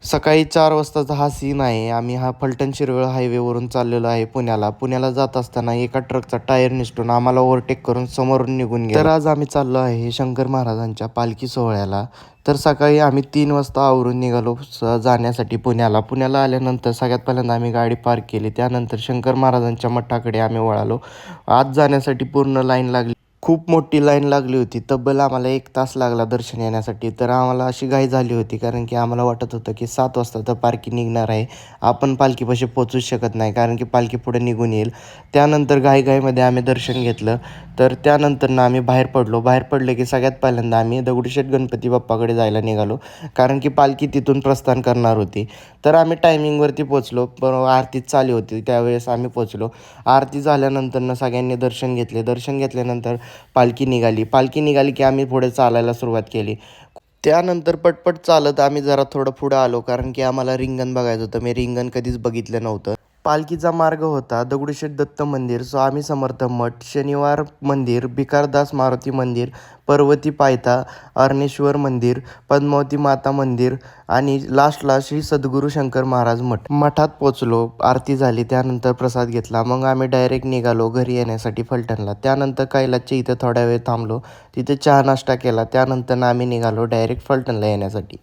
सकाळी 4 वाजताचा हा सीन आहे. आम्ही हा फलटण शिरवळ हायवेवरून चाललेलो आहे पुण्याला. पुण्याला जात असताना एका ट्रकचा टायर निसटून आम्हाला ओव्हरटेक करून समोरून निघून गेला. तर आज आम्ही चाललो आहे शंकर महाराजांच्या पालखी सोहळ्याला. तर सकाळी आम्ही 3 वाजता आवरून निघालो जाण्यासाठी पुण्याला. पुण्याला आल्यानंतर सगळ्यात पहिल्यांदा आम्ही गाडी पार्क केली. त्यानंतर शंकर महाराजांच्या मठाकडे आम्ही वळालो. आत जाण्यासाठी पूर्ण लाईन लागली. खूप मोठी लाईन लागली होती. तब्बल आम्हाला 1 तास लागला दर्शन घेण्यासाठी. तर आम्हाला अशी घाई झाली होती कारण की आम्हाला वाटत होतं की 7 वाजता तर पालखी निघणार आहे. आपण पालखीपाशी पोहोचूच शकत नाही कारण की पालखी पुढे निघून येईल. त्यानंतर घाईघाईमध्ये आम्ही दर्शन घेतलं. तर त्यानंतरनं आम्ही बाहेर पडलो. बाहेर पडले की सगळ्यात पहिल्यांदा आम्ही दगडूशेठ गणपती बाप्पाकडे जायला निघालो कारण की पालखी तिथून प्रस्थान करणार होती. तर आम्ही टायमिंगवरती पोहोचलो. बरोबर आरती चालू होती त्यावेळेस आम्ही पोहोचलो. आरती झाल्यानंतरनं सगळ्यांनी दर्शन घेतले. दर्शन घेतल्यानंतर पालखी निघाली की आम्ही पुढे चालायला सुरुवात केली. त्यानंतर पटपट चालत आम्ही जरा थोडं पुढं आलो कारण की आम्हाला रिंगण बघायचं होतं. मी रिंगण कधीच बघितलं नव्हतं. पालखीचा मार्ग होता दगडूशेठ दत्त मंदिर, स्वामी समर्थ मठ, शनिवार मंदिर, भिकारदास मारुती मंदिर, पर्वती पायथा, अर्णेश्वर मंदिर, पद्मावती माता मंदिर आणि लास्टला श्री सद्गुरू शंकर महाराज मठ. मठात पोचलो, आरती झाली, त्यानंतर प्रसाद घेतला. मग आम्ही डायरेक्ट निघालो घरी येण्यासाठी फलटणला. त्यानंतर कैलासच्या इथं थोड्या वेळ थांबलो. तिथे चहा नाश्ता केला. त्यानंतर आम्ही निघालो डायरेक्ट फलटणला येण्यासाठी.